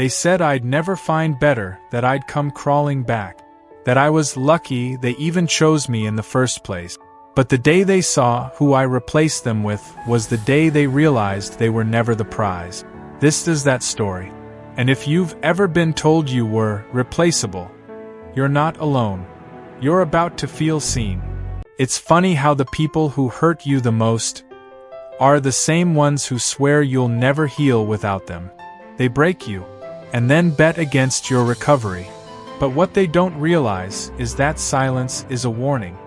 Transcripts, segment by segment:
They said I'd never find better, that I'd come crawling back, that I was lucky they even chose me in the first place. But the day they saw who I replaced them with was the day they realized they were never the prize. This is that story. And if you've ever been told you were replaceable, you're not alone. You're about to feel seen. It's funny how the people who hurt you the most are the same ones who swear you'll never heal without them. They break you, and then bet against your recovery. But what they don't realize is that silence is a warning.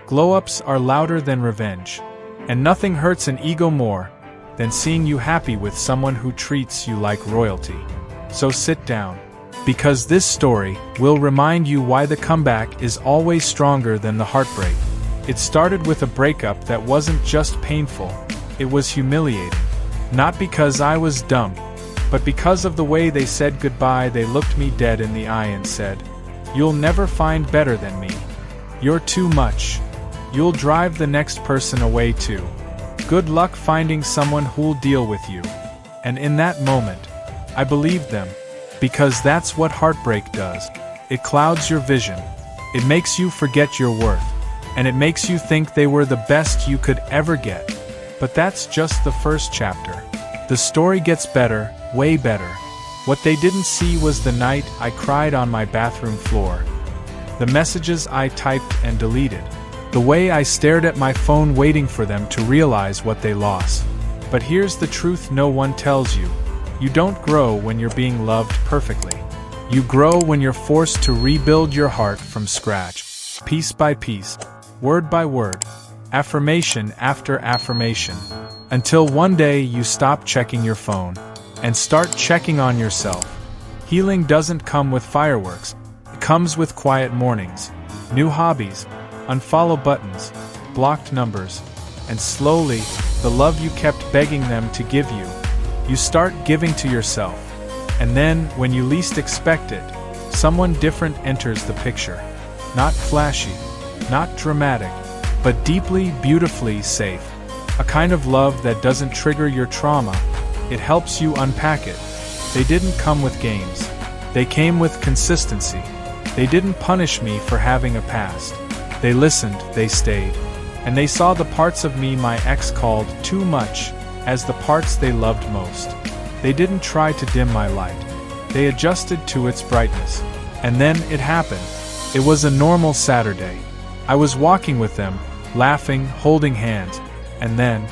Glow-ups are louder than revenge, and nothing hurts an ego more than seeing you happy with someone who treats you like royalty. So sit down, because this story will remind you why the comeback is always stronger than the heartbreak. It started with a breakup that wasn't just painful, it was humiliating. Not because I was dumb, but because of the way they said goodbye. They looked me dead in the eye and said, "You'll never find better than me. You're too much. You'll drive the next person away too. Good luck finding someone who'll deal with you." And in that moment, I believed them, because that's what heartbreak does. It clouds your vision. It makes you forget your worth, and it makes you think they were the best you could ever get. But that's just the first chapter. The story gets better, way better. What they didn't see was the night I cried on my bathroom floor, the messages I typed and deleted, the way I stared at my phone waiting for them to realize what they lost. But here's the truth no one tells you. You don't grow when you're being loved perfectly. You grow when you're forced to rebuild your heart from scratch, piece by piece, word by word, affirmation after affirmation, until one day you stop checking your phone and start checking on yourself. Healing doesn't come with fireworks. It comes with quiet mornings, new hobbies, unfollow buttons, blocked numbers, and slowly, the love you kept begging them to give you, you start giving to yourself. And then, when you least expect it, someone different enters the picture. Not flashy, not dramatic, but deeply, beautifully safe. A kind of love that doesn't trigger your trauma. It helps you unpack it. They didn't come with games. They came with consistency. They didn't punish me for having a past. They listened, they stayed. And they saw the parts of me my ex called too much as the parts they loved most. They didn't try to dim my light. They adjusted to its brightness. And then it happened. It was a normal Saturday. I was walking with them, laughing, holding hands, and then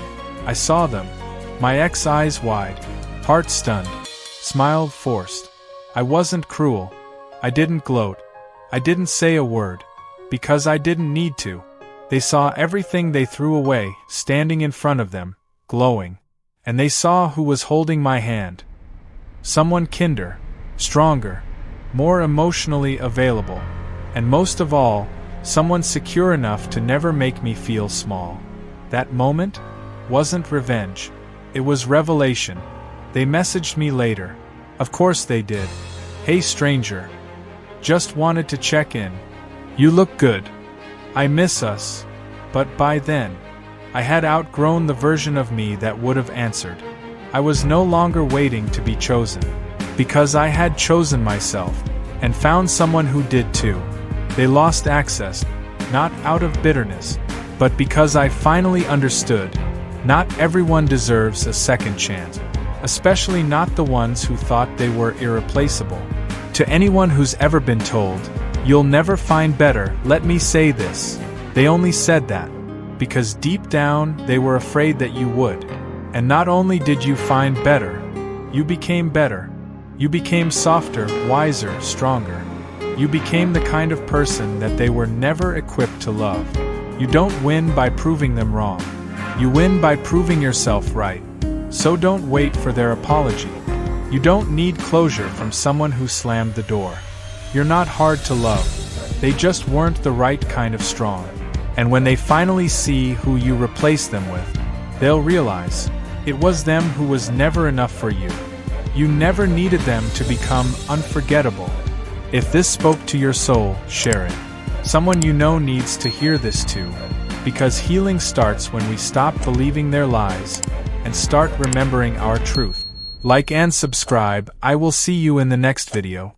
I saw them. My ex, eyes wide, heart stunned, smiled forced. I wasn't cruel. I didn't gloat. I didn't say a word, because I didn't need to. They saw everything they threw away, standing in front of them, glowing. And they saw who was holding my hand. Someone kinder, stronger, more emotionally available, and most of all, someone secure enough to never make me feel small. That moment wasn't revenge. It was revelation. They messaged me later. Of course they did. "Hey stranger. Just wanted to check in. You look good. I miss us." But by then, I had outgrown the version of me that would have answered. I was no longer waiting to be chosen, because I had chosen myself, and found someone who did too. They lost access, not out of bitterness, but because I finally understood. Not everyone deserves a second chance, especially not the ones who thought they were irreplaceable. To anyone who's ever been told, "You'll never find better," let me say this. They only said that because deep down they were afraid that you would. And not only did you find better, you became better. You became softer, wiser, stronger. You became the kind of person that they were never equipped to love. You don't win by proving them wrong. You win by proving yourself right. So don't wait for their apology. You don't need closure from someone who slammed the door. You're not hard to love. They just weren't the right kind of strong. And when they finally see who you replaced them with, they'll realize it was them who was never enough for you. You never needed them to become unforgettable. If this spoke to your soul, share it. Someone you know needs to hear this too. Because healing starts when we stop believing their lies and start remembering our truth. like and subscribe. I will see you in the next video.